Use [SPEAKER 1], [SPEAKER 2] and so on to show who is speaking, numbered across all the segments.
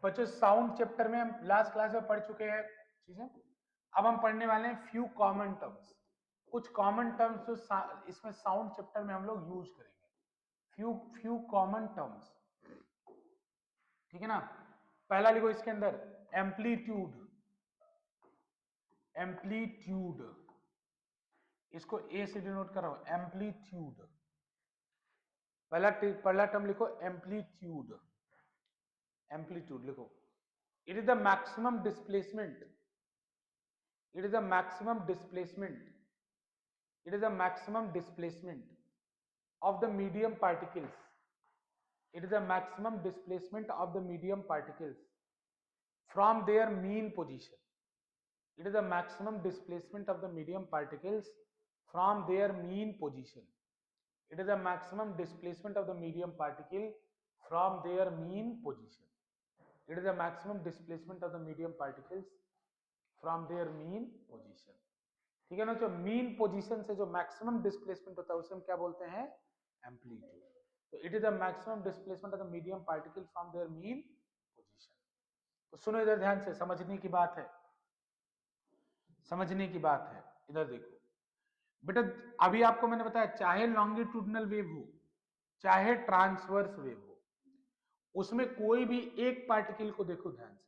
[SPEAKER 1] बच्चों sound chapter में हम लास्ट क्लास में पढ़ चुके हैं चीजें। अब हम पढ़ने वाले हैं फ्यू कॉमन टर्म्स, कुछ कॉमन टर्म्स जो इसमें साउंड चैप्टर में हम लोग यूज करेंगे। फ्यू फ्यू कॉमन टर्म्स, ठीक है ना। पहला लिखो इसके अंदर एम्पलीट्यूड। एम्पलीट्यूड, इसको ए से डिनोट कर रहा हूं, एम्पलीट्यूड। पहला टर्म लिखो एम्पलीट्यूड। एम्पलीट्यूड लिखो, it is the maximum displacement, it is the maximum displacement, it is the maximum displacement of the medium particles, it is the maximum displacement of the medium particles from their mean position, it is the maximum displacement of the medium particles from their mean position, it is the maximum displacement of the medium particle from their mean position, it is the maximum displacement of the medium particles from their mean position। ठीक है ना। जो mean position से जो maximum displacement होता है उसे हम क्या बोलते हैं, एम्पलीट्यूड। तो it is the maximum displacement of the medium particle from there mean position. तो सुनो इधर ध्यान से, समझने की बात है, समझने की बात है। इधर देखो बेटा, अभी आपको मैंने बताया चाहे लॉन्गिट्यूडनल वेव हो चाहे ट्रांसवर्स वेव हो, उसमें कोई भी एक पार्टिकल को देखो ध्यान से।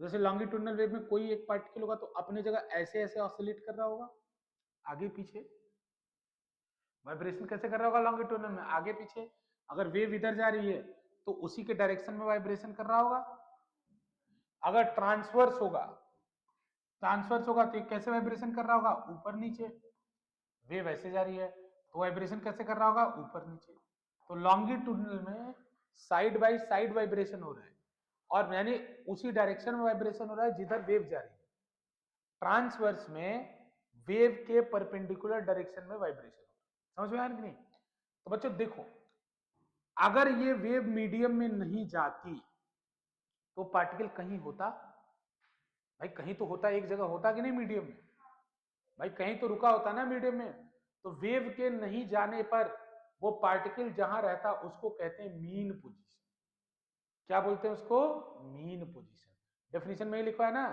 [SPEAKER 1] जैसे लॉन्गिट्यूडनल वेव में कोई एक पार्टिकल होगा तो अपनी जगह ऐसे ऐसे ऑसिलेट कर रहा होगा, आगे पीछे। वाइब्रेशन कैसे कर रहा होगा लॉन्गिट्यूडनल में, आगे पीछे। अगर वेव इधर जा रही है तो उसी के डायरेक्शन में वाइब्रेशन कर रहा होगा। अगर ट्रांसवर्स होगा, ट्रांसवर्स होगा तो कैसे वाइब्रेशन कर रहा होगा, ऊपर नीचे। वेव ऐसे जा रही है तो वाइब्रेशन कैसे कर रहा होगा, ऊपर नीचे। तो लॉन्गिट्यूडनल में साइड बाय साइड वाइब्रेशन हो रहा है, और यानी उसी डायरेक्शन में वाइब्रेशन हो रहा है जिधर वेव जा रही है। ट्रांसवर्स में वेव के परपेंडिकुलर डायरेक्शन में वाइब्रेशन हो रहा है। समझ में आया कि नहीं। तो बच्चों देखो, अगर ये वेव मीडियम में नहीं जाती तो पार्टिकल कहीं होता, भाई कहीं तो होता, एक जगह होता कि नहीं मीडियम में, भाई कहीं तो रुका होता ना मीडियम में। तो वेव के नहीं जाने पर वो पार्टिकल जहां रहता उसको कहते हैं मीन पोजीशन। क्या बोलते हैं उसको, मीन पोजीशन। डेफिनेशन में ही लिखा है ना,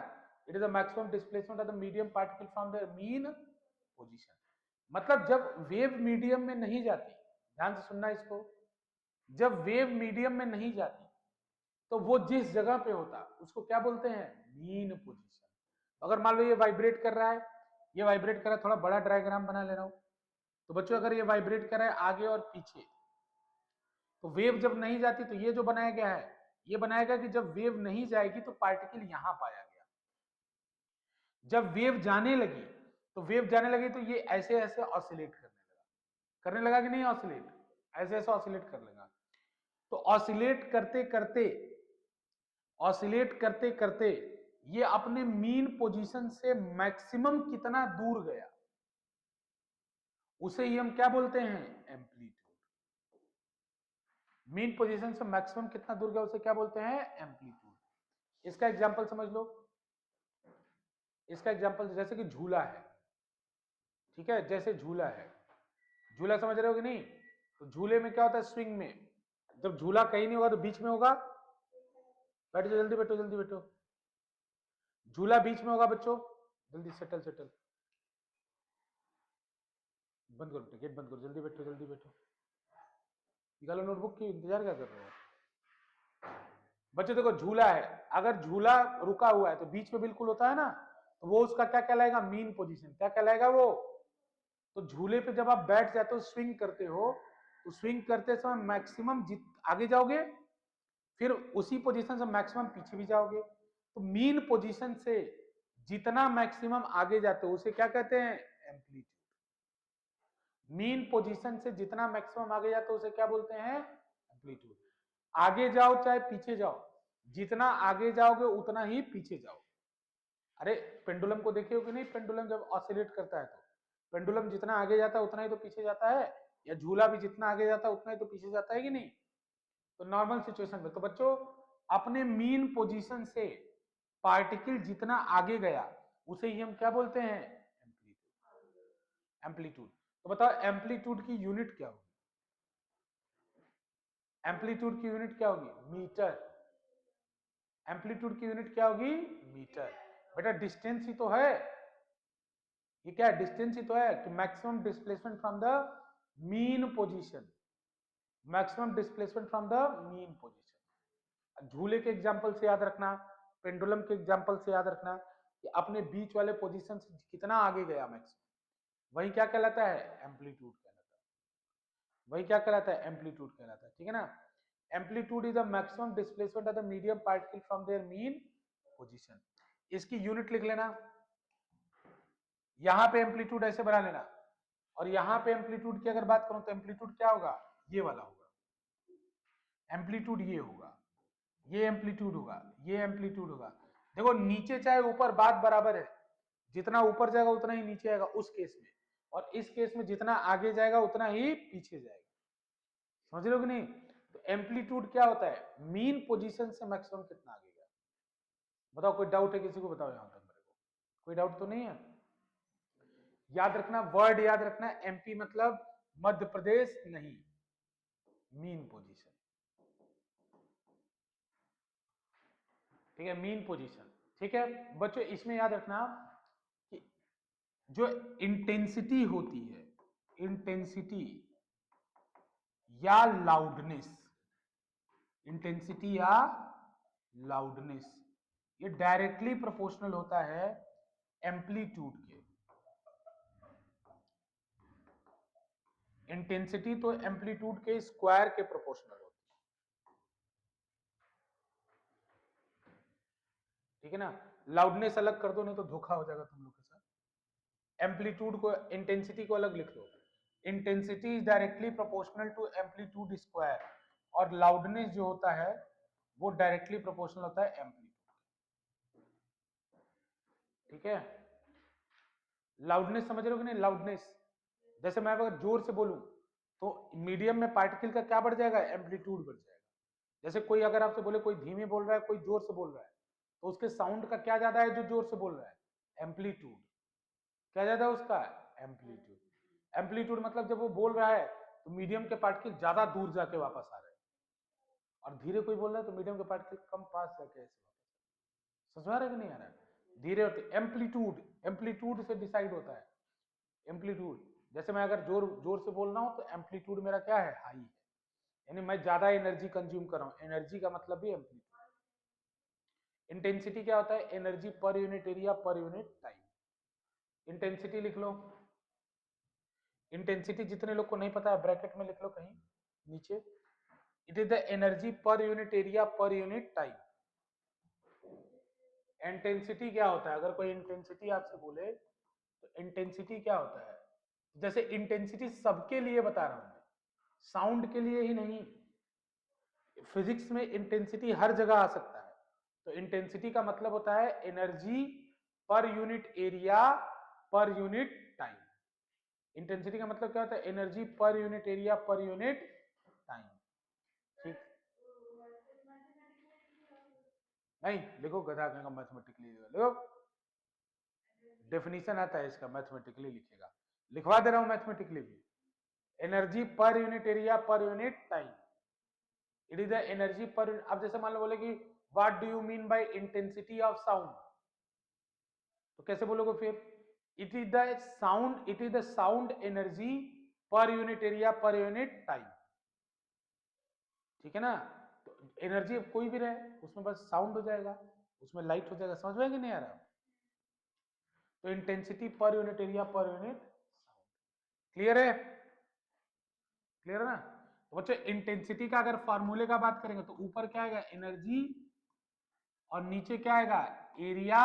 [SPEAKER 1] it is the maximum displacement of the medium particle from the mean position. मतलब जब वेव मीडियम में नहीं जाती, ध्यान से सुनना इसको, जब वेव मीडियम में नहीं जाती तो वो जिस जगह पे होता उसको क्या बोलते हैं, मीन पोजीशन। अगर मान लो ये वाइब्रेट कर रहा है, ये वाइब्रेट कर रहा है, थोड़ा बड़ा डायग्राम बना ले रहा हूं। तो बच्चों अगर ये वाइब्रेट कर रहा है आगे और पीछे, तो वेव जब नहीं जाती तो ये जो बनाया गया है, ये बनाएगा कि जब वेव नहीं जाएगी तो पार्टिकल यहां पाया गया। जब वेव जाने लगी तो वेव जाने लगी तो ये ऐसे ऐसे ऑसिलेट करने लगा कि नहीं, ऑसिलेट ऐसे ऐसे ऑसिलेट कर लेगा। तो ऑसिलेट करते करते, ऑसिलेट करते करते ये अपने मीन पोजीशन से मैक्सिमम कितना दूर गया उसे ही हम क्या बोलते हैं, एम्पलीट्यूड। मीन पोजीशन से मैक्सिमम कितना दूर गया उसे क्या बोलते हैं, एम्पलीट्यूड। इसका एग्जांपल समझ लो, इसका एग्जांपल जैसे कि झूला है, ठीक है, जैसे झूला है, झूला समझ रहे हो कि नहीं। तो झूले में क्या होता है, स्विंग में जब झूला कहीं नहीं होगा तो बीच में होगा, बैठ जाओ जल्दी, बैठो जल्दी बैठो, झूला बीच में होगा बच्चों, जल्दी सेटल सेटल, बंद करो गेट बंद करो, जल्दी बैठो जल्दी बैठो, निकालो नोटबुक की, इंतजार क्या कर रहे हो बच्चों। देखो झूला है, अगर झूला रुका हुआ है तो बीच में बिल्कुल होता है ना, तो वो उसका क्या कहलाएगा, मीन पोजीशन। क्या कहलाएगा वो। तो झूले पे जब आप बैठ जाते हो, स्विंग करते हो, तो स्विंग करते समय मैक्सिमम आगे जाओगे, फिर उसी पोजीशन से मैक्सिमम पीछे भी जाओगे। तो मीन पोजीशन से जितना मैक्सिमम आगे जाते हो उसे क्या कहते हैं, एम्पलीट्यूड। मीन पोजीशन से जितना मैक्सिमम आगे जाते हो उसे क्या बोलते हैं, एम्पलीट्यूड। आगे जाओ चाहे पीछे जाओ, जितना आगे जाओगे उतना ही पीछे जाओ। अरे पेंडुलम को देखे हो कि नहीं, पेंडुलम जब ऑसिलेट करता है तो पेंडुलम जितना आगे जाता है उतना ही तो पीछे जाता है, या झूला भी जितना आगे जाता है उतना ही तो पीछे जाता है कि नहीं। तो नॉर्मल सिचुएशन में तो बच्चों अपने मीन पोजीशन से पार्टिकल जितना आगे गया उसे ही हम क्या बोलते हैं, एम्पलीट्यूड। एम्पलीट्यूड। तो बताओ एम्पलीट्यूड की यूनिट क्या होगी, एम्पलीट्यूड की यूनिट क्या होगी, मीटर। एम्पलीट्यूड की यूनिट क्या होगी? मीटर। बेटा डिस्टेंस ही तो है, ये क्या है? डिस्टेंस ही तो है कि maximum displacement from the mean position, maximum displacement from the mean position. झूले के एग्जांपल से याद रखना, पेंडुलम के एग्जांपल से याद रखना कि अपने बीच वाले पोजीशन से कितना आगे गया मैक्सिमम, वही क्या कहलाता है? एम्पलीट्यूड कहलाता है, वही क्या कहलाता है? एम्पलीट्यूड कहलाता है। ठीक है ना? Amplitude is the maximum displacement of the medium particle from there mean position. इसकी यूनिट लिख लेना, यहां पे एम्पलीट्यूड ऐसे बना लेना, और यहां पे एम्पलीट्यूड की अगर बात करूं तो एम्पलीट्यूड क्या होगा? ये वाला होगा एम्पलीट्यूड, ये होगा, ये एम्पलीट्यूड होगा, ये एम्पलीट्यूड होगा। देखो नीचे चाहे ऊपर बात बराबर है, जितना ऊपर जाएगा उतना ही नीचे आएगा उस केस में, और इस केस में जितना आगे जाएगा उतना ही पीछे जाएगा। समझ रहे हो कि नहीं? तो एम्पलीट्यूड क्या होता है? मीन पोजीशन से मैक्सिमम कितना आगे गया। बताओ, कोई डाउट है किसी को? बताओ यहां तक मेरे को, कोई डाउट तो नहीं है? याद रखना, वर्ड याद रखना, एमपी मतलब मध्य प्रदेश नहीं, मीन पोजीशन। ठीक है, मीन पोजीशन। ठीक है बच्चों, इसमें याद रखना कि जो इंटेंसिटी होती है, इंटेंसिटी या लाउडनेस, इंटेंसिटी या लाउडनेस, ये डायरेक्टली प्रोपोर्शनल होता है एम्पलीट्यूड के। इंटेंसिटी तो एम्पलीट्यूड के स्क्वायर के प्रोपोर्शनल होती है। ठीक है ना? लाउडनेस अलग कर दो, नहीं तो धोखा हो जाएगा तुम लोग के साथ। एम्पलीट्यूड को, इंटेंसिटी को अलग लिख लो। Intensity is directly proportional to amplitude square, और लाउडनेस जो होता है वो डायरेक्टली प्रोपोर्शनल होता है एम्पलीट्यूड। ठीक है? लाउडनेस समझ रहे हो कि नहीं? लाउडनेस, जैसे मैं अगर जोर से बोलूं तो मीडियम में पार्टिकल का क्या बढ़ जाएगा? एम्पलीट्यूड बढ़ जाएगा। जैसे कोई अगर आपसे बोले कोई धीमे बोल रहा है, कोई जोर से बोल रहा है, तो उसके साउंड का क्या ज्यादा है? जो जोर से बोल रहा है, एम्पलीट्यूड। क्या ज्यादा है उसका? एम्पलीट्यूड। एम्पलीट्यूड मतलब जब वो बोल रहा है तो मीडियम के पार्टिकल ज्यादा दूर जाके वापस आ रहे हैं, और धीरे कोई बोल रहा है तो मीडियम के पार्टिकल कम पास जाके ऐसे वापस। समझ आ रहा है कि नहीं आ रहा है? धीरे होते एम्पलीट्यूड, एम्पलीट्यूड से डिसाइड होता है एम्पलीट्यूड। जैसे मैं अगर जोर जोर से बोल रहा हूं तो एम्पलीट्यूड मेरा क्या है? हाई है, यानी मैं ज्यादा एनर्जी कंज्यूम कर रहा हूं। एनर्जी का मतलब भी एम्पलीट्यूड। इंटेंसिटी क्या होता है? Energy per unit area per unit time. Intensity लिख लो। इंटेंसिटी जितने लोग को नहीं पता है ब्रैकेट में लिख लो कहीं नीचे। It is the energy per unit area per unit time. Intensity क्या होता है? अगर कोई इंटेंसिटी आपसे बोले तो इंटेंसिटी क्या होता है? जैसे इंटेंसिटी सबके लिए बता रहा हूं मैं, साउंड के लिए ही नहीं। फिजिक्स में इंटेंसिटी हर जगह आ सकता है। तो इंटेंसिटी का मतलब होता है energy per unit area per unit time. Intensity का मतलब क्या होता है? Energy per unit area per unit time. ठीक, नहीं लिखो गधा का मैथमेटिकली लिखो, डेफिनेशन आता है इसका, मैथमेटिकली लिखेगा। लिखवा दे रहा हूं मैथमेटिकली भी। Energy per unit area per unit time. It is the energy पर। अब जैसे मान लो बोले कि what do you mean by intensity of sound, तो कैसे बोलोगे फिर? It is the sound, it is the sound energy per unit area per unit time. ठीक है ना? तो एनर्जी कोई भी रहे उसमें बस साउंड हो जाएगा, उसमें लाइट हो जाएगा। समझ में कि नहीं आ रहा? तो इंटेंसिटी पर unit area per unit sound. Clear है? क्लियर है ना? तो बच्चों इंटेंसिटी का अगर फॉर्मूले का बात करेंगे तो ऊपर क्या आएगा? एनर्जी, और नीचे क्या आएगा? Area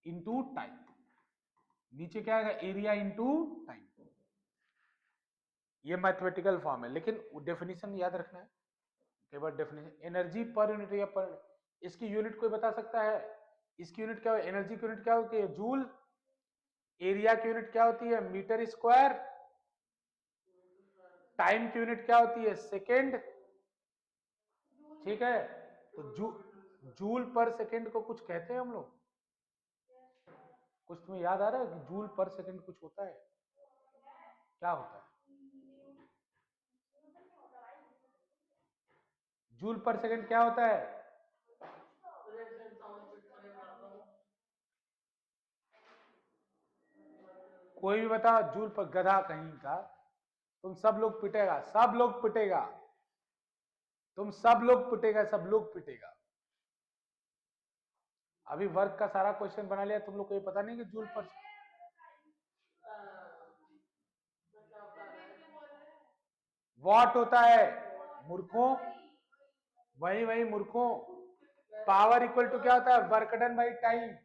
[SPEAKER 1] into time. नीचे क्या आएगा? Area into time. ये मैथमेटिकल फॉर्म है, लेकिन डेफिनेशन याद रखना है। कई बार definition energy per unit area पर, इसकी यूनिट कोई बता सकता है? इसकी यूनिट क्या है? एनर्जी की यूनिट क्या होती है? जूल। एरिया की यूनिट क्या होती है? Metre square. टाइम की यूनिट क्या होती है? सेकेंड। ठीक है? तो जूल पर सेकेंड को कुछ कहते हैं हम लोग? कुछ तुम्हें याद आ रहा है कि जूल पर सेकेंड कुछ होता है? क्या होता है? जूल पर सेकेंड क्या होता है? कोई भी बताओ जूल पर, गधा कहीं का। तुम सब लोग पिटेगा, सब लोग पिटेगा, तुम सब लोग पिटेगा, सब लोग पिटेगा। अभी वर्क का सारा क्वेश्चन बना लिया, तुम लोग को ये पता नहीं कि जूल पर वॉट होता है मूर्खों, वही वही मूर्खों। पावर इक्वल टू क्या होता है, work done by time.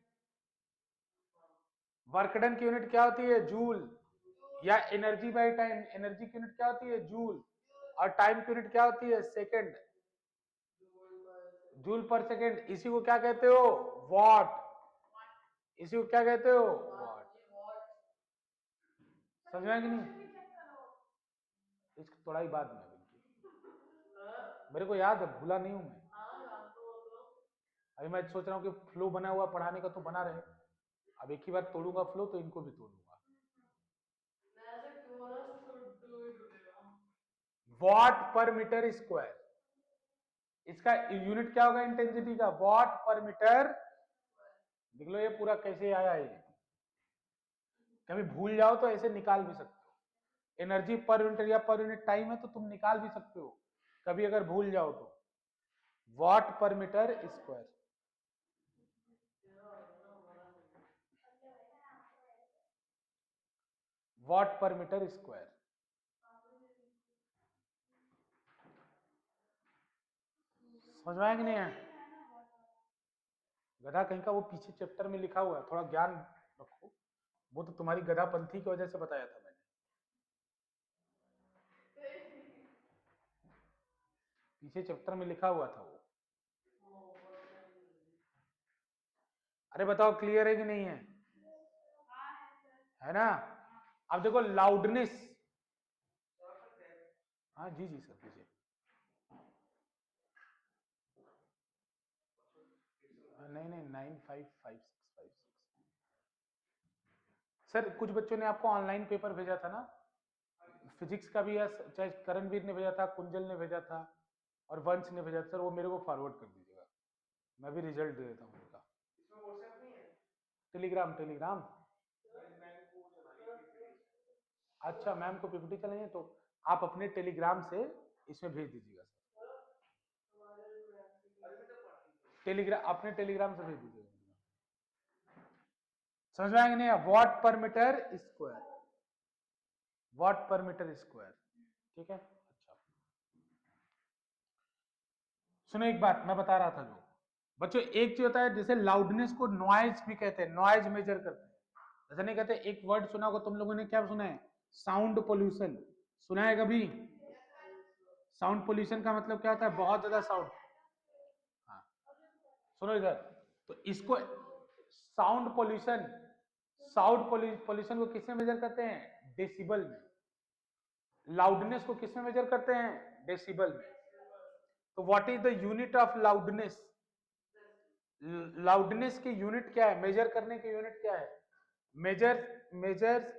[SPEAKER 1] Work done की यूनिट क्या होती है, जूल। या एनर्जी बाई टाइम, एनर्जी की यूनिट क्या होती है, जूल। और टाइम की यूनिट क्या होती है, सेकंड, जूल पर सेकंड। इसी को क्या कहते हो, वॉट। इसी को क्या कहते हो, वॉट। समझ में कि नहीं, इसको थोड़ा ही बाद में, मेरे को याद है, भूला नहीं हूं मैं। अभी मैं सोच रहा हूँ कि फ्लो बना हुआ पढ़ाने का तो बना रहे, अब एक ही बार तोड़ूंगा फ्लो तो इनको भी तोड़ूंगा। वॉट पर मीटर स्क्वायर, इसका यूनिट क्या होगा इंटेंसिटी का, वॉट पर मीटर। देख लो ये पूरा कैसे आया है, कभी भूल जाओ तो ऐसे निकाल भी सकते हो। एनर्जी पर यूनिट या पर यूनिट टाइम है तो तुम निकाल भी सकते हो कभी अगर भूल जाओ तो। वॉट पर मीटर स्क्वायर, वॉट पर मीटर स्क्वायर। समझ में आया कि नहीं है, गधा कहीं का, वो पीछे चैप्टर में लिखा हुआ है, थोड़ा ज्ञान रखो। वो तो तुम्हारी गधापंथी की वजह से बताया था मैंने, पीछे चैप्टर में लिखा हुआ था वो। अरे बताओ क्लियर है कि नहीं है ना। अब देखो लाउडनेस, हाँ जी जी सर कीजिए। नहीं नहीं 955656। सर कुछ बच्चों ने आपको ऑनलाइन पेपर भेजा था ना, फिजिक्स का भी है, चाहे करणवीर ने भेजा था, कुंजल ने भेजा था और वंश ने भेजा था, सर वो मेरे को फॉरवर्ड कर दीजिएगा, मैं भी रिजल्ट दे देता हूँ उनका। Telegram, Telegram. अच्छा मैम को पीपीटी चलाइए तो आप अपने टेलीग्राम से इसमें भेज दीजिएगा सर, टेलीग्राम अपने टेलीग्राम से भेज दीजिएगा। समझ में आएंगे नहीं, वॉट पर मीटर स्क्वायर, वॉट पर मीटर स्क्वायर, ठीक है। अच्छा सुनो एक बात मैं बता रहा था, जो बच्चों एक चीज होता है जैसे लाउडनेस को नॉइज भी कहते हैं, नॉइज मेजर करते हैं। ऐसा नहीं कहते, एक वर्ड सुना होगा तुम लोगों ने, क्या सुना है, साउंड पोल्यूशन, सुना है कभी। साउंड पोल्यूशन का मतलब क्या होता है, बहुत ज्यादा साउंड। हाँ सुनो इधर, तो इसको साउंड पोल्यूशन, साउंड पोल्यूशन को किसमें मेजर करते हैं, डेसिबल में। लाउडनेस को किसमें मेजर करते हैं, डेसिबल में। तो what is the unit of loudness, loudness की यूनिट क्या है, मेजर करने की यूनिट क्या है, measure measure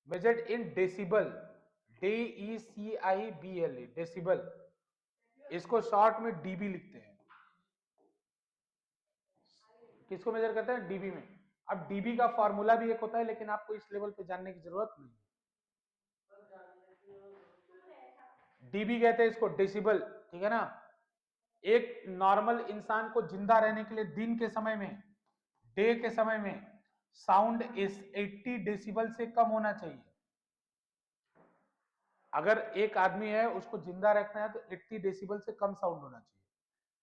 [SPEAKER 1] measured in decibel, DECIBL, decibel. इसको शॉर्ट में डीबी लिखते हैं। किसको मेजर करते हैं, डीबी में। अब डीबी का फॉर्मूला भी एक होता है, लेकिन आपको इस लेवल पे जानने की जरूरत नहीं। डीबी कहते हैं इसको, डेसिबल, ठीक है ना। एक नॉर्मल इंसान को जिंदा रहने के लिए दिन के समय में, डे के समय में साउंड इस 80 डेसिबल से कम होना चाहिए। अगर एक आदमी है उसको जिंदा रखना है तो 80 डेसिबल से कम साउंड होना चाहिए,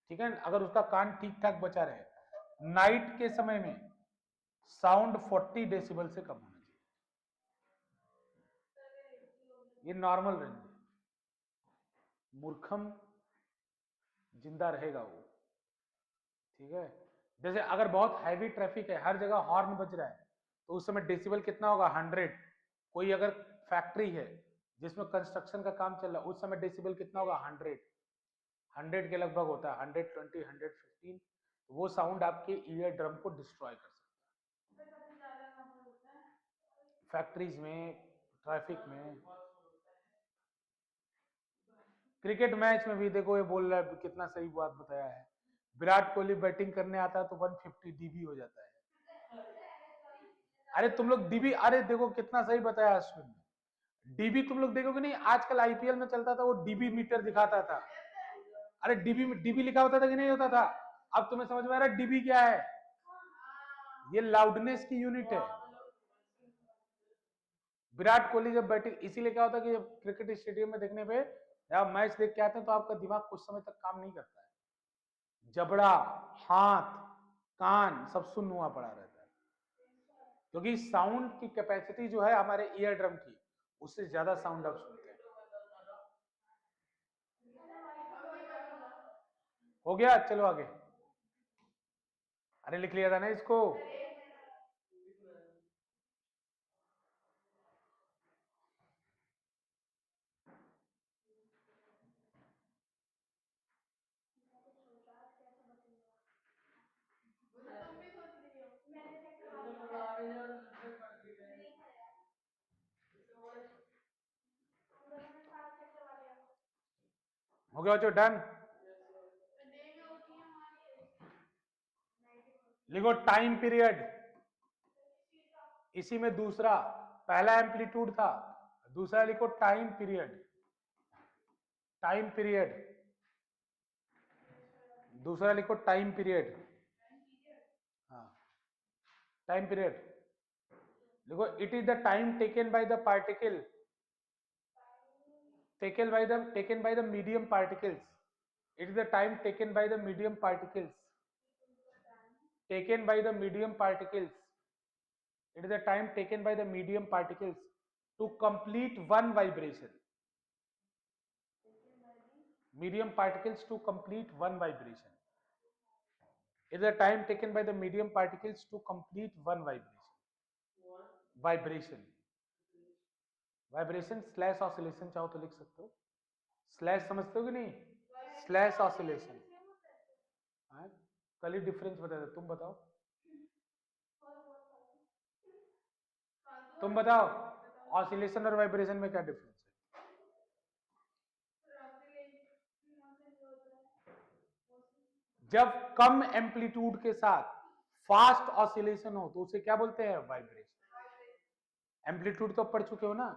[SPEAKER 1] ठीक है, अगर उसका कान ठीक ठाक बचा रहे। नाइट के समय में साउंड 40 डेसिबल से कम होना चाहिए, ये नॉर्मल रेंज है। मूर्खम जिंदा रहेगा वो, ठीक है। जैसे अगर बहुत हैवी ट्रैफिक है, हर जगह हॉर्न बज रहा है, तो उस समय डेसिबल कितना होगा, 100। कोई अगर फैक्ट्री है जिसमें कंस्ट्रक्शन का काम चल रहा है, उस समय डेसिबल कितना होगा, 100, 100 के लगभग होता है, 120, 115। वो साउंड आपके ईयर ड्रम को डिस्ट्रॉय कर सकता है, फैक्ट्रीज में, ट्रैफिक में। क्रिकेट मैच में भी देखो, ये बोल रहा है, कितना सही बात बताया है, विराट कोहली बैटिंग करने आता है तो 150 डीबी हो जाता है। अरे तुम लोग डीबी, अरे देखो कितना सही बताया अश्विन ने। डीबी तुम लोग देखोगे नहीं, आजकल आईपीएल में चलता था वो डीबी मीटर दिखाता था। अरे डीबी डीबी लिखा होता था कि नहीं होता था? अब तुम्हें समझ में आ रहा है डीबी क्या है? ये लाउडनेस की यूनिट है। विराट कोहली जब बैटिंग, इसीलिए क्या होता है कि जब क्रिकेट स्टेडियम में देखने पे या मैच देख के आते हैं तो आपका दिमाग कुछ समय तक काम नहीं करता है। जबड़ा, हाथ, कान सब सुन्न हुआ पड़ा रहता है, क्योंकि साउंड की कैपेसिटी जो है हमारे ईयर ड्रम की, उससे ज्यादा साउंड आप सुनते हैं। हो गया, चलो आगे। अरे लिख लिया था ना इसको। हो गया बच्चों, डन। लिखो टाइम पीरियड। इसी में दूसरा, पहला एम्पलीट्यूड था, दूसरा लिखो टाइम पीरियड। टाइम पीरियड, दूसरा लिखो टाइम पीरियड। हाँ, टाइम पीरियड देखो, it is the time taken by the particle, taken by the medium particles. It is the time taken by the medium particles, taken by the medium particles. It is the time taken by the medium particles to complete one vibration. Medium particles to complete one vibration. It is the time taken by the medium particles to complete one vibration. Vibration. Vibration slash oscillation चाहो तो लिख सकते हो। Slash समझते हो कि नहीं? Slash oscillation. कल ही डिफरेंस बताया था, तुम बताओ। तुम बताओ ऑसिलेशन और वाइब्रेशन में क्या डिफरेंस है? जब कम एम्पलीट्यूड के साथ फास्ट ऑसिलेशन हो तो उसे क्या बोलते हैं? वाइब्रेशन। एम्पलीट्यूड तो पढ़ चुके हो ना?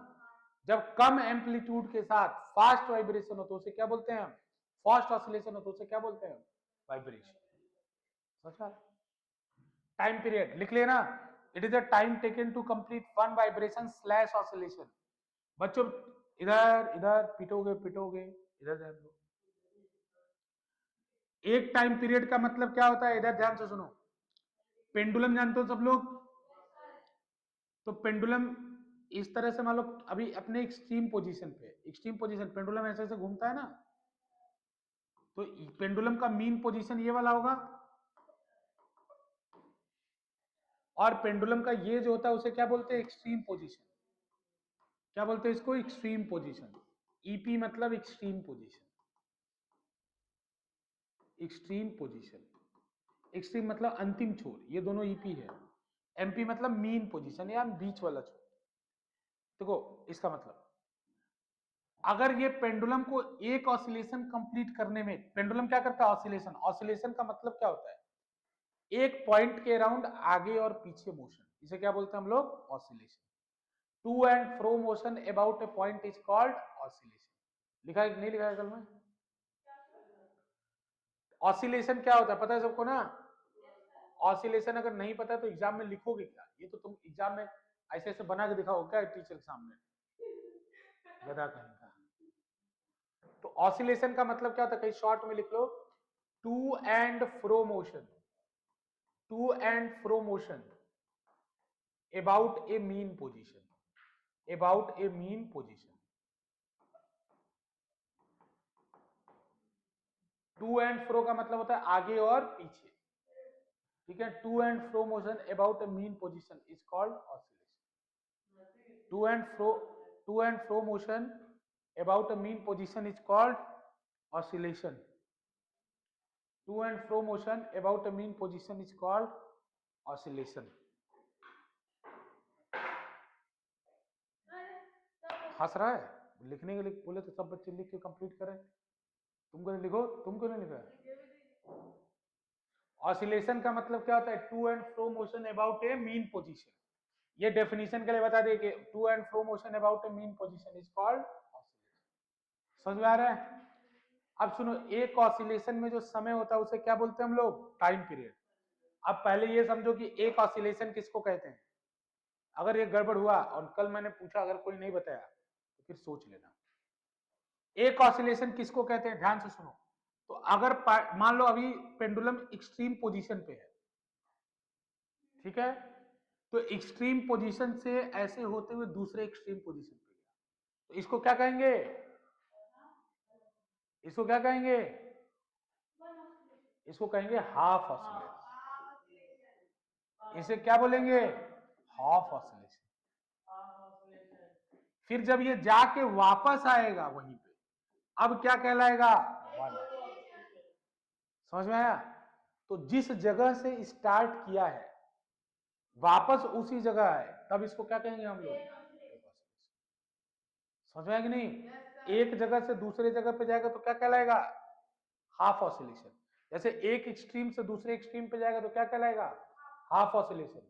[SPEAKER 1] जब कम एम्पलीट्यूड के साथ फास्ट वाइब्रेशन हो तो उसे क्या बोलते हैं? फास्ट ऑसिलेशन हो तो उसे क्या बोलते हैं? वाइब्रेशन। समझ? टाइम पीरियड लिख लेना। It is a time taken to complete one vibration slash oscillation. बच्चों इधर इधर पिटोगे पिटोगे, इधर ध्यान दो। एक टाइम पीरियड का मतलब क्या होता है? इधर ध्यान से सुनो। पेंडुलम जानते हो सब लोग? तो पेंडुलम इस तरह से मान लो अभी अपने एक्सट्रीम पोजीशन पे, एक्सट्रीम पोजीशन पेंडुलम ऐसे ऐसे घूमता है ना, तो पेंडुलम का मीन पोजीशन ये वाला होगा, और पेंडुलम का ये जो होता है उसे क्या बोलते हैं? Extreme position. क्या बोलते हैं इसको? Extreme position. ईपी मतलब extreme position. Extreme position, extreme मतलब अंतिम छोर, ये दोनों ईपी है। एमपी मतलब मीन पोजीशन या बीच वाला छोर। देखो इसका मतलब, अगर ये पेंडुलम को एक ऑसिलेशन कंप्लीट करने में, पेंडुलम क्या करता है? ऑसिलेशन। ऑसिलेशन का मतलब क्या होता है? एक पॉइंट के अराउंड आगे और पीछे मोशन, इसे क्या बोलते हैं हम लोग? Oscillation. To and fro motion about a point is called oscillation. लिखा है नहीं लिखा है कल में? ऑसिलेशन क्या होता है पता है सबको ना? ऑसिलेशन अगर नहीं पता तो एग्जाम में लिखोगे क्या? ये तो तुम एग्जाम में ऐसे ऐसे बना के दिखाओ क्या टीचर के सामने? गधा कहीं का। तो ऑसिलेशन का मतलब क्या होता है? कहीं शॉर्ट में लिख लो, to and fro motion, to and fro motion about a mean position, about a mean position. To and fro का मतलब होता है आगे और पीछे, ठीक है? To and fro motion about a mean position is called oscillation. To and fro motion about a mean position is called oscillation. To and fro motion about a mean position is called oscillation. हंस रहा है? लिखने के लिए बोले तो सब बच्चे लिख के कंप्लीट करें, तुमको नहीं लिखो, तुमको नहीं लिखा। ऑसिलेशन का मतलब क्या होता है? To and fro motion about a mean position. ये डेफिनेशन के लिए बता दिए कि to and fro motion about a mean position is called oscillation. समझ में आ रहा है? अब सुनो, एक ऑसिलेशन में जो समय होता है उसे क्या बोलते हैं हम लोग? Time period. अब पहले ये समझो कि एक ऑसिलेशन किसको कहते हैं। अगर ये गड़बड़ हुआ और कल मैंने पूछा अगर कोई नहीं बताया तो फिर सोच लेना। एक ऑसिलेशन किसको कहते हैं? ध्यान से सुनो। तो अगर मान लो अभी पेंडुलम एक्सट्रीम पोजीशन पे है, ठीक है, तो एक्सट्रीम पोजीशन से ऐसे होते हुए दूसरे एक्सट्रीम पोजीशन पे गया, तो इसको क्या कहेंगे? इसको क्या कहेंगे? इसको कहेंगे हाफ ऑसिलेशन। इसे क्या बोलेंगे? Half oscillation. फिर जब ये जाके वापस आएगा वहीं पे, अब क्या कहलाएगा? वन। समझ में आया? तो जिस जगह से स्टार्ट किया है वापस उसी जगह है, तब इसको क्या कहेंगे हम लोग? समझ में आया कि नहीं? एक जगह से दूसरे जगह पे जाएगा तो क्या कहलाएगा? Half oscillation. जैसे एक एक्सट्रीम से दूसरे एक्सट्रीम पे जाएगा तो क्या कहलाएगा? Half oscillation.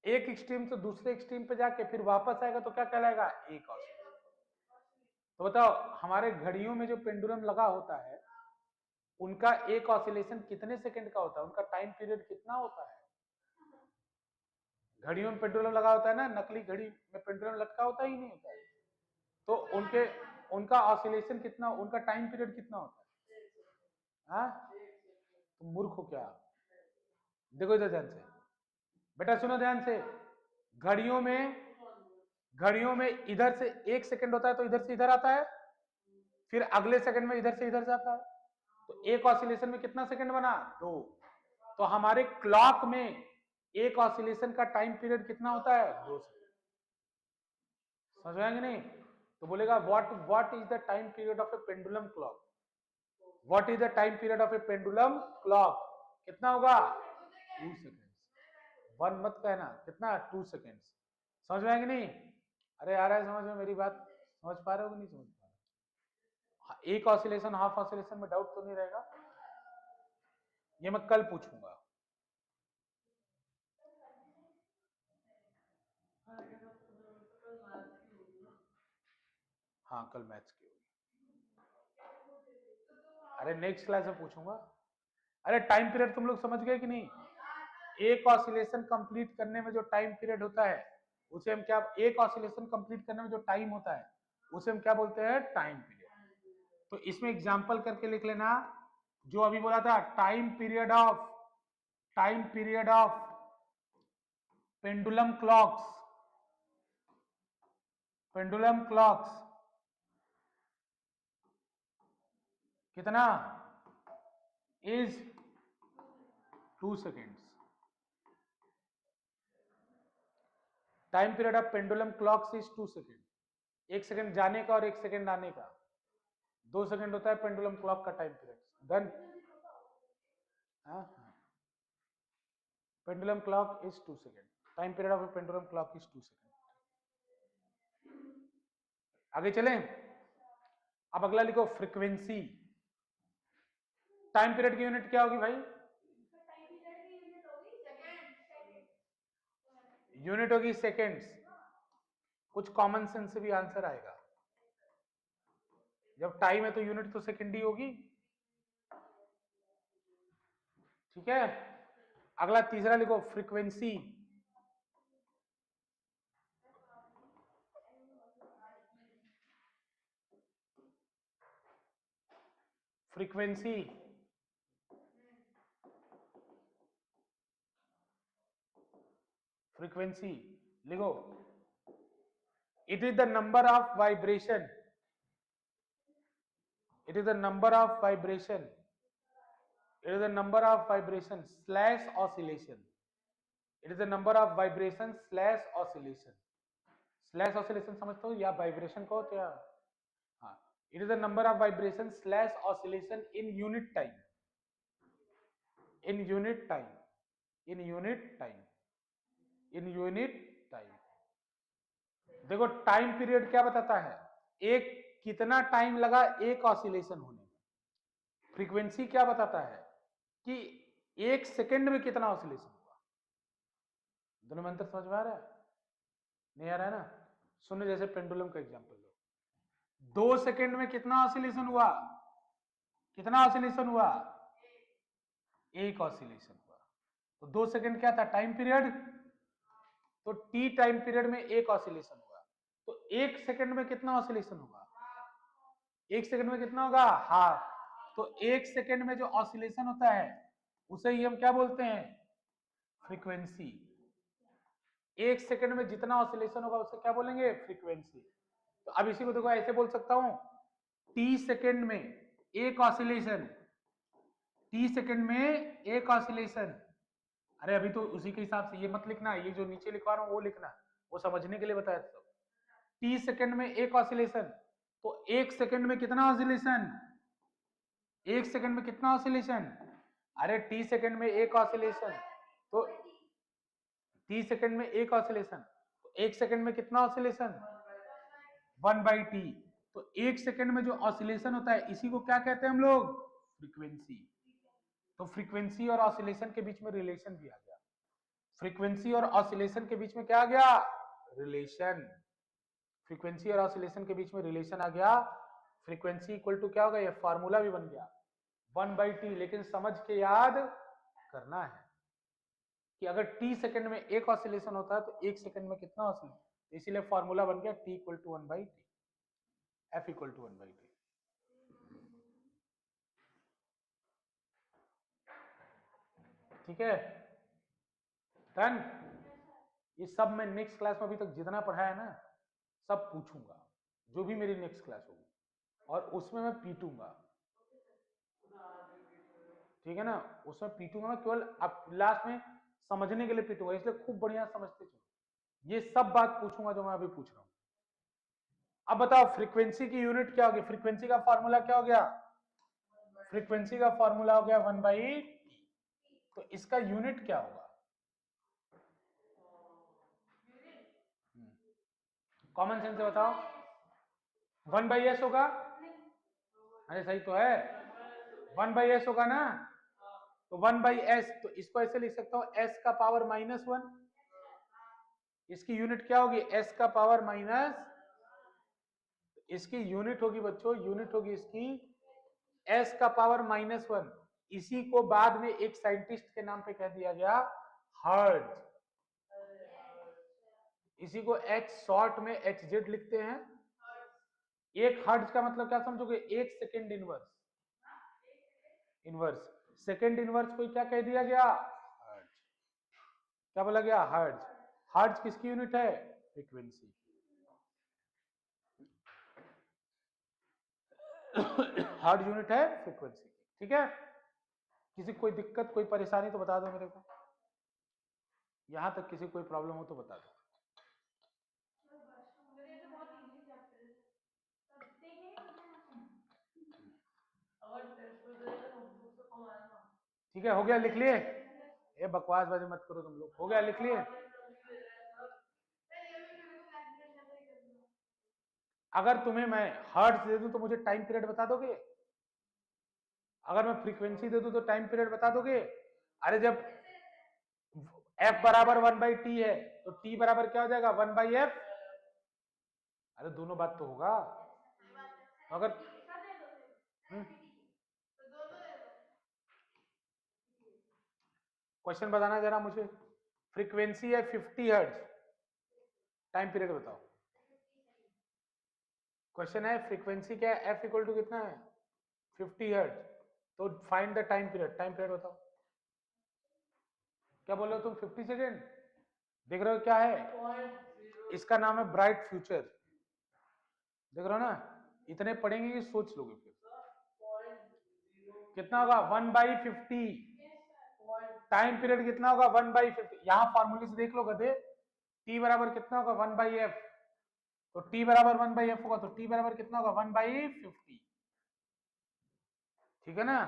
[SPEAKER 1] एक एक्सट्रीम से दूसरे एक्सट्रीम पे जाके फिर वापस आएगा तो क्या कहलाएगा? एक ऑसिलेशन। तो बताओ, हमारे घड़ियों में जो पेंडुलम लगा होता है उनका एक ऑसिलेशन कितने सेकंड का होता है? उनका टाइम पीरियड कितना होता है? घड़ियों में पेंडुलम लगा होता है ना, नकली घड़ी में पेंडुलम लटका होता ही नहीं होता है, तो उनका ऑसिलेशन कितना, उनका टाइम पीरियड कितना होता है? हाँ, तुम मूर्ख हो क्या? देखो इधर ध्यान से, बेटा सुनो ध्यान से। घड़ियों में घड़ियों में इधर से एक सेकंड होता है तो इधर से इधर आता है, फिर अगले सेकंड में इधर से इधर जाता है, तो एक ऑसिलेशन में कितना सेकंड बना? 2। तो हमारे क्लॉक में एक ऑसिलेशन का टाइम पीरियड कितना होता है? 2 सेकंड। समझ आएंगे नहीं? तो बोलेगा what is the time period of A pendulum clock? What is the time period of A pendulum clock? कितना होगा? 2 सेकेंड्स। 1 मत कहना, कितना? 2 सेकेंड्स। समझ में आएंगे नहीं? अरे आ रहा है समझ में मेरी बात? समझ पा रहे हो कि नहीं समझ पा रहे? एक ऑसिलेशन हाफ ऑसिलेशन में डाउट तो नहीं रहेगा? ये मैं कल पूछूंगा। हाँ कल मैथ्स की होगी। अरे नेक्स्ट क्लास में पूछूंगा। अरे टाइम पीरियड तुम लोग समझ गए कि नहीं? एक ऑसिलेशन कंप्लीट करने में जो टाइम पीरियड होता है उसे हम क्या, एक ऑसिलेशन कंप्लीट करने में जो टाइम होता है उसे हम क्या बोलते हैं? Time period. तो इसमें एग्जांपल करके लिख लेना, जो अभी बोला था time period of pendulum clocks, pendulum clocks कितना? Is 2 seconds. Time period of pendulum clocks is 2 second. 1 second जाने का और 1 सेकेंड आने का, 2 सेकेंड होता है पेंडुलम क्लॉक का time period. Done? Pendulum clock is 2 second. Time period of pendulum clock is 2 second. आगे चलें। अब अगला लिखो फ्रीक्वेंसी। टाइम पीरियड की यूनिट क्या होगी भाई? यूनिट होगी सेकेंड्स। कुछ कॉमन सेंस से भी आंसर आएगा। जब टाइम है तो यूनिट तो सेकेंड ही होगी। ठीक है, अगला तीसरा लिखो फ्रीक्वेंसी। फ्रीक्वेंसी फ्रीक्वेंसी लिखो, it is the number of vibration, it is the number of vibration, it is the number of vibration slash oscillation, it is the number of vibration slash oscillation, slash oscillation समझते हो या vibration को? तो या हाँ, it is the number of vibration slash oscillation in unit time, in unit time, in unit time, in unit time। देखो time period क्या बताता है? एक कितना टाइम लगा एक ऑसिलेशन होने में। फ्रीक्वेंसी क्या बताता है? कि 1 सेकेंड में कितना ऑसिलेशन हुआ। दोनों में अंतर समझ में आ रहा है? नहीं आ रहा है ना? सुनो, जैसे पेंडुलम का एग्जांपल लो, 2 सेकंड में कितना ऑसिलेशन हुआ? कितना ऑसिलेशन हुआ? एक ऑसिलेशन हुआ। तो 2 सेकंड क्या था? Time period. तो टी टाइम पीरियड में एक ऑसिलेशन हुआ। तो 1 सेकंड में कितना ऑसिलेशन होगा? 1 सेकंड में कितना होगा? हाफ। तो 1 सेकंड में जो ऑसिलेशन होता है उसे ही हम क्या बोलते हैं? फ्रीक्वेंसी। 1 सेकंड में जितना ऑसिलेशन होगा उसे क्या बोलेंगे? फ्रीक्वेंसी। तो अब इसी को देखो ऐसे बोल सकता हूं, टी सेकंड में एक ऑसिलेशन, टी सेकंड में एक ऑसिलेशन। अरे अभी तो उसी के हिसाब से ये मत लिखना, ये जो नीचे लिखवा रहा हूं वो लिखना, वो समझने के लिए बताया था। टी सेकंड में एक ऑसिलेशन, तो 1 सेकंड में कितना ऑसिलेशन? 1 सेकंड में कितना ऑसिलेशन? अरे टी सेकंड में एक ऑसिलेशन, तो टी सेकंड में एक ऑसिलेशन, तो 1 सेकंड में कितना ऑसिलेशन? 1/t। तो 1 सेकंड में जो ऑसिलेशन होता है इसी को क्या कहते हैं हम लोग? फ्रीक्वेंसी। तो फ्रीक्वेंसी और ऑसिलेशन के बीच में रिलेशन भी आ गया। फ्रीक्वेंसी और ऑसिलेशन के बीच में क्या आ गया? रिलेशन। फ्रीक्वेंसी और ऑसिलेशन के बीच में रिलेशन आ गया। फ्रीक्वेंसी इक्वल टू क्या होगा? ये फॉर्मूला भी बन गया 1/t। लेकिन समझ के याद करना है कि अगर टी सेकंड में एक ऑसिलेशन होता है तो 1 सेकंड में कितना ऑसिलेशन, इसीलिए फॉर्मूला बन गया T equal to 1/t, F equal to 1/t। ठीक है, डन। ये सब मैं नेक्स्ट क्लास में अभी तक जितना पढ़ा है ना सब पूछूंगा, जो भी मेरी नेक्स्ट क्लास होगी, और उसमें मैं पीटूंगा। ठीक है ना? उसमें पीटूंगा मैं, केवल अब लास्ट में समझने के लिए पीटूंगा, इसलिए खूब बढ़िया समझते चलो। ये सब बात पूछूंगा जो मैं अभी पूछ रहा हूं। अब बताओ फ्रीक्वेंसी की यूनिट क्या होगी? फ्रीक्वेंसी का फॉर्मूला क्या हो गया? फ्रीक्वेंसी का फॉर्मूला हो गया 1/t। तो इसका यूनिट क्या होगा? कॉमन सेंस से बताओ। 1/s होगा। अरे सही तो है, 1/s होगा ना। तो 1/s, तो इसको ऐसे लिख सकता हूं, s का पावर -1। इसकी यूनिट क्या होगी? s का पावर माइनस, इसकी यूनिट होगी बच्चों, यूनिट होगी इसकी s का पावर -1। इसी को बाद में एक साइंटिस्ट के नाम पे कह दिया गया हर्ट्ज। इसी को h शॉर्ट में hz लिखते हैं। एक हर्ट्ज का मतलब क्या समझोगे? 1 second inverse. Inverse, second inverse को क्या कह दिया गया? हर्ट्ज। क्या बोला गया? हर्ट्ज। हर्ट्ज किसकी यूनिट है? फ्रीक्वेंसी। हर्ट्ज यूनिट है फ्रीक्वेंसी की। ठीक है, किसी कोई दिक्कत कोई परेशानी तो बता दो मेरे को, यहां तक किसी कोई प्रॉब्लम हो तो बता दो। ठीक है, हो गया? लिख लिए? ये बकवास बाजी मत करो तुम लोग। हो गया? लिख लिए? अगर तुम्हें मैं हर्ट्ज दे दूं तो मुझे टाइम पीरियड बता दोगे? अगर मैं फ्रीक्वेंसी दे दूं तो टाइम पीरियड बता दोगे? अरे जब f बराबर 1/t है तो t बराबर क्या हो जाएगा? 1/f। अरे दोनों बात तो होगा। अगर क्वेश्चन बताना जरा मुझे। फ्रीक्वेंसी है 50 हर्ट्ज, टाइम पीरियड बताओ। क्वेश्चन है फ्रीक्वेंसी क्या है? f इक्वल टू कितना है? 50 हर्ट्ज। तो find the time period, time period बताओ। क्या बोल रहे हो तुम? 50 सेकेंड। देख रहे हो क्या है? इसका नाम है ब्राइट फ्यूचर। देख रहे हो ना? इतने पढ़ेंगे कि सोच लोगे फिर। कितना होगा? 1/50। टाइम पीरियड कितना होगा? 1/50। यहां फॉर्मूले से देख लो गधे, t बराबर कितना होगा? 1/f। तो t बराबर 1/f होगा तो t बराबर कितना होगा? 1/50। ठीक है ना?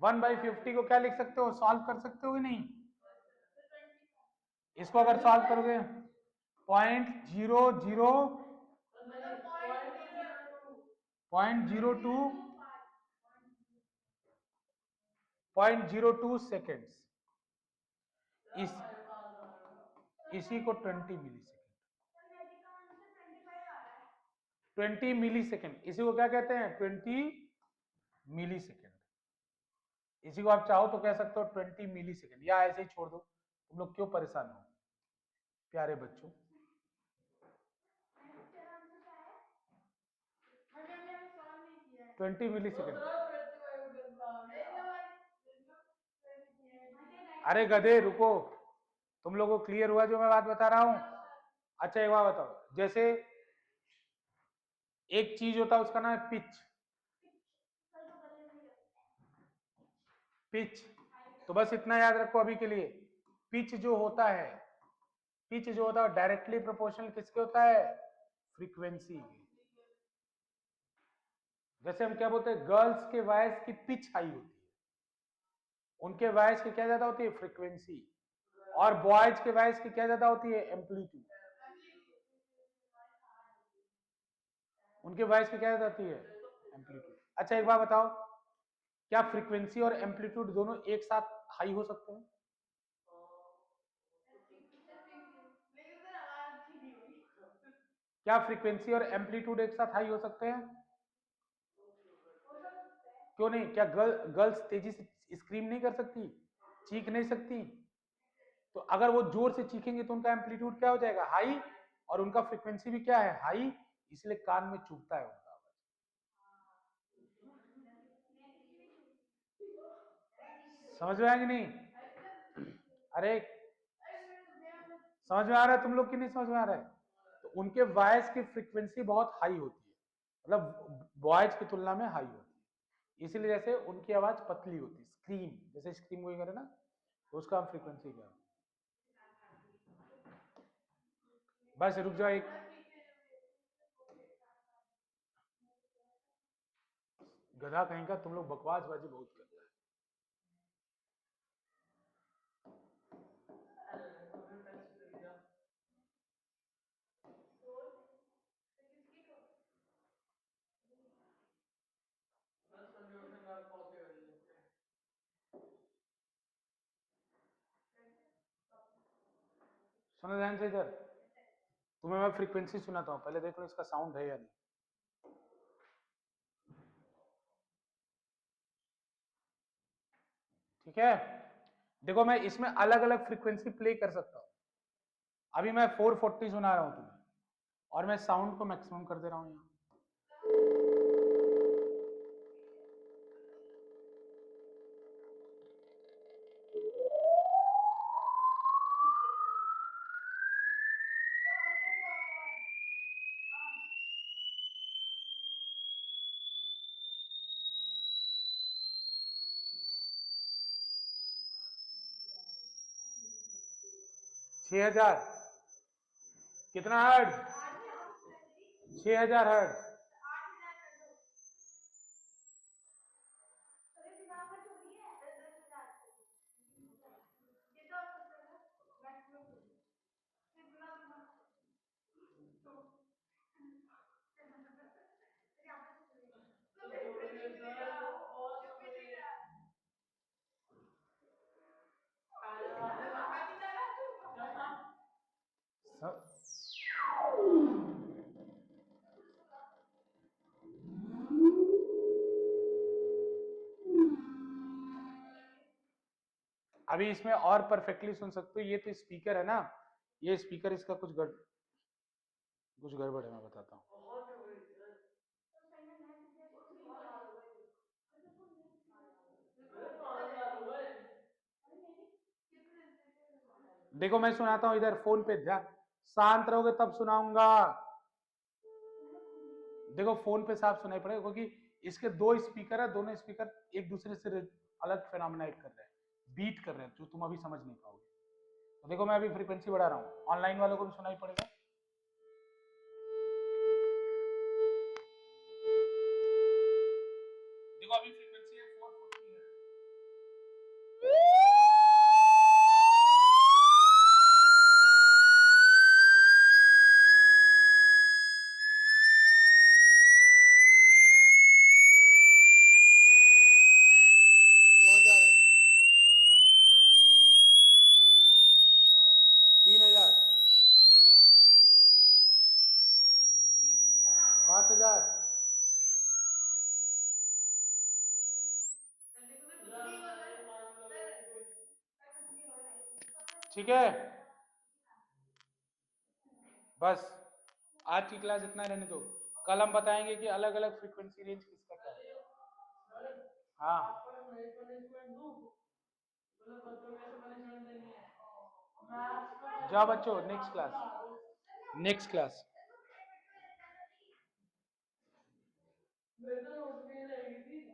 [SPEAKER 1] 1/50 को क्या लिख सकते हो? सॉल्व कर सकते हो कि नहीं? इसको अगर सॉल्व करोगे 0.02 सेकेंड्स, इसी को 20 मिली सेकेंड। 20 मिली सेकेंड, इसी को क्या कहते हैं? 20 मिली सेकेंड। इसी को आप चाहो तो कह सकते हो 20 मिली सेकेंड, या ऐसे ही छोड़ दो। तुम लोग क्यों परेशान हो प्यारे बच्चों? 20 मिली सेकेंड। अरे गधे रुको, तुम लोगों को क्लियर हुआ जो मैं बात बता रहा हूं? अच्छा एक बात बताओ, जैसे एक चीज होता है उसका नाम है पिच। पिच, तो बस इतना याद रखो अभी के लिए। पिच जो होता है, पिच जो होता है डायरेक्टली प्रोपोर्शनल किसके होता है? फ्रीक्वेंसी। जैसे हम क्या बोलते हैं, गर्ल्स के वॉइस की पिच हाई होती है, उनके वॉइस की क्या ज्यादा होती है? फ्रीक्वेंसी। और बॉयज के वॉइस की क्या ज्यादा होती है? एम्पलीट्यूड। उनके वॉइस की क्या ज्यादा होती है? एम्पलीट्यूड। अच्छा एक बात बताओ, क्या फ्रीक्वेंसी और एम्पलीट्यूड दोनों एक साथ हाई हो सकते हैं? क्या फ्रीक्वेंसी और एम्पलीट्यूड एक साथ हाई हो सकते हैं? क्यों नहीं? क्या गर्ल्स तेजी से स्क्रीम नहीं कर सकती, चीख नहीं सकती? तो अगर वो जोर से चीखेंगे तो उनका एम्पलीट्यूड क्या हो जाएगा? हाई, और उनका फ्रीक्वेंसी भी क्या है? हाई, इसलिए कान में चुभता है उनका आवाज। समझ में आया कि नहीं? अरे समझ में आ रहा है तुम लोग की नहीं समझ में आ रहा है? तो उनके वॉइस की फ्रीक्वेंसी बहुत हाई होती है, मतलब बॉयज की तुलना में हाई होती है, इसीलिए जैसे उनकी आवाज पतली होती है, स्क्रीम, जैसे स्क्रीम कोई करे ना, तो उसका हम फ्रीक्वेंसी क्या? बस रुक जाओ एक, गधा कहीं का, तुम लोग बकवासबाजी बहुत करते हैं। सुनो ध्यान से इधर, तुम्हें मैं फ्रीक्वेंसी सुनाता हूँ, पहले देख लो इसका साउंड है या नहीं। ठीक है, देखो मैं इसमें अलग अलग फ्रीक्वेंसी प्ले कर सकता हूँ। अभी मैं 440 सुना रहा हूँ तुम्हें, और मैं साउंड को मैक्सिमम कर दे रहा हूँ यहाँ। छह हजार, कितना हर्ट्ज? 6000 हर्ट्ज। अभी इसमें और परफेक्टली सुन सकते हो, ये तो स्पीकर है ना, ये स्पीकर इसका कुछ गड़बड़ है, मैं बताता हूँ। देखो मैं सुनाता हूँ इधर फोन पे, ध्यान, शांत रहोगे तब सुनाऊंगा। देखो फोन पे साफ सुनाई पड़ेगा, क्योंकि इसके दो स्पीकर है, दोनों स्पीकर एक दूसरे से अलग फेनोमेना कर रहे हैं, बीट कर रहे हैं, जो तुम अभी समझ नहीं पाओगे। तो देखो मैं अभी फ्रीक्वेंसी बढ़ा रहा हूँ, ऑनलाइन वालों को भी सुनाई पड़ेगा। देखो अभी फ्रीक्वेंसी है 440 है। ठीक है, बस आज की क्लास इतना रहने दो। कल हम बताएंगे कि अलग अलग फ्रीक्वेंसी रेंज किसका क्या है। हाँ, जाओ बच्चों, नेक्स्ट क्लास, नेक्स्ट क्लास।